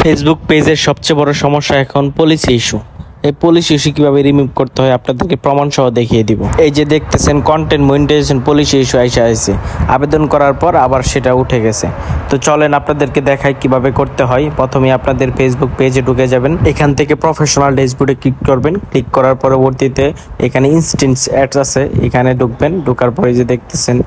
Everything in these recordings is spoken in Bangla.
ফেসবুক পেজের সবচেয়ে বড় সমস্যা এখন পলিসি ইস্যু। এই পলিসি ইস্যু কিভাবে রিমুভ করতে হয় আপনাদেরকে প্রমাণ সহ দেখিয়ে দিব। এই যে দেখতেছেন কন্টেন্ট মনিটাইজেশন পলিসি ইস্যু আসে আবেদন করার পর আবার সেটা উঠে গেছে। তো চলেন আপনাদেরকে দেখাই কিভাবে করতে হয়। প্রথমে আপনাদের ফেসবুক পেজে ঢুকে যাবেন, এখান থেকে প্রফেশনাল ড্যাশবোর্ডে ক্লিক করবেন। ক্লিক করার পরবর্তীতে এখানে ইনস্ট্যান্স অ্যাডস আছে, এখানে ঢুকবেন। ঢোকার পরে যে দেখতেছেন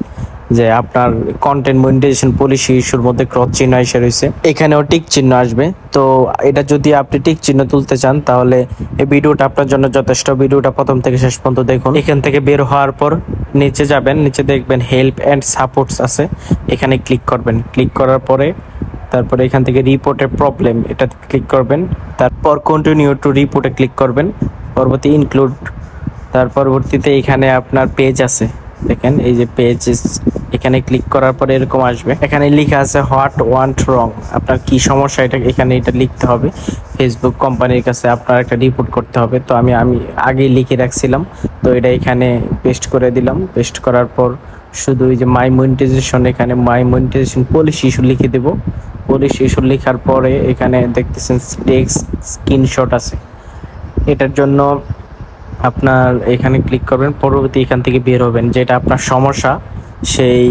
যে আপনার কন্টেন্ট মনিটাইজেশন পলিসি ইস্যুর মধ্যে ক্রস চিহ্ন এসে রয়েছে, এখানেও টিক চিহ্ন আসবে। তো এটা যদি আপনি টিক চিহ্ন তুলতে চান তাহলে এই ভিডিওটা আপনার জন্য যথেষ্ট। ভিডিওটা প্রথম থেকে শেষ পর্যন্ত দেখুন। এখান থেকে বের হওয়ার পর নিচে যাবেন, নিচে দেখবেন হেল্প অ্যান্ড সাপোর্টস আছে, এখানে ক্লিক করবেন। ক্লিক করার পরে তারপরে এখান থেকে রিপোর্টের প্রবলেম এটা ক্লিক করবেন। তারপর কন্টিনিউ টু রিপোর্টে ক্লিক করবেন, পরবর্তী ইনক্লুড। তার পরবর্তীতে এখানে আপনার পেজ আছে, দেখেন এই যে পেজ, এখানে ক্লিক করার পরে এরকম আসবে। এখানে লেখা আছে হোয়াট ওয়ান্ট রং, আপনার কি সমস্যা এটা এখানে এটা লিখতে হবে। ফেসবুক কোম্পানির কাছে আপনার একটা রিপোর্ট করতে হবে। তো আমি আগেই লিখে রাখছিলাম, তো এটা এখানে পেস্ট করে দিলাম। পেস্ট করার পর শুধু এই যে মাই মনিটাইজেশন, এখানে মাই মনিটাইজেশন পলিসি ইস্যু লিখে দেব। পলিসি ইস্যু লেখার পরে এখানে দেখতেছেন টেক্সট স্ক্রিনশট আছে, এটার জন্য আপনার এখানে ক্লিক করবেন। পরবর্তী এখান থেকে বের হবেন, যেটা আপনার সমস্যা সেই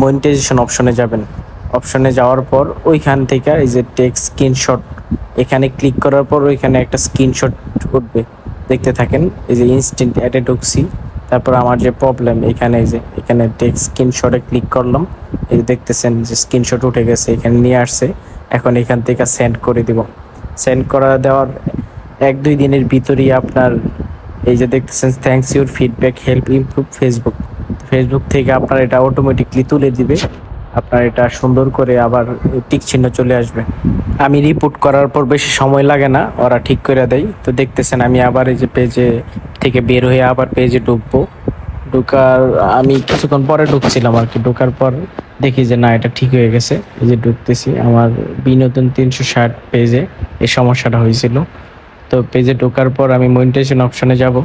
মনিটাইজেশন অপশনে যাবেন। অপশনে যাওয়ার পর ওইখান থেকে এই যে টেক্সট স্ক্রিনশট, এখানে ক্লিক করার পর ওইখানে একটা স্ক্রিনশট উঠবে, দেখতে থাকেন। এই যে ইনস্ট্যান্ট অ্যাডে ঢুকছি, তারপর আমার যে প্রবলেম এখানে এই যে এখানে টেক্সট স্ক্রিনশটে ক্লিক করলাম, এই যে দেখতেছেন যে স্ক্রিনশট উঠে গেছে, এখানে নিয়ে আসছে। এখন এখান থেকে সেন্ড করে দিব। সেন্ড করা দেওয়ার 1-2 দিনের ভিতরেই আপনার এই যে দেখতেছেন thanks your feedback help improve Facebook, Facebook থেকে আপনার এটা অটোমেটিকলি তুলে দিবে। আপনার এটা সুন্দর করে আবার টিক চিহ্ন চলে আসবে। আমি রিপোর্ট করার পর বেশি সময় লাগে না, ওরা ঠিক করে দেয়। তো দেখতেছেন আমি আবার এই যে পেজে থেকে বের হয়ে আবার পেজে ঢুকবো। ঢোকার আমি কিছুক্ষণ পরে ঢুকছিলাম আর কি। ঢোকার পর দেখি যে না, এটা ঠিক হয়ে গেছে। এই যে ঢুকতেছি, আমার বিনোদন 360 পেজে এই সমস্যাটা হয়েছিল। তো পেজে ঢোকার পর আমি মনিটাইজেশন অপশনে যাব।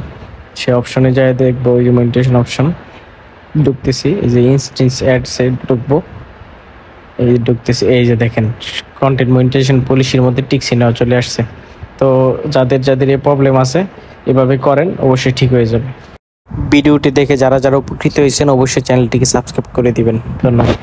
সে অপশনে যাই দেখবো ওই যে মনিটাইজেশন অপশন, ঢুকতেছি। এই যে ইনস্ট্যান্স অ্যাডসে ঢুকবো, এই যে ঢুকতেছি। এই যে দেখেন কন্টেন্ট মনিটাইজেশন পলিসির মধ্যে টিক চিহ্ন চলে আসছে। তো যাদের এই প্রবলেম আছে এভাবে করেন, অবশ্যই ঠিক হয়ে যাবে। ভিডিওটি দেখে যারা উপকৃত হয়েছেন অবশ্যই চ্যানেলটিকে সাবস্ক্রাইব করে দিবেন। ধন্যবাদ।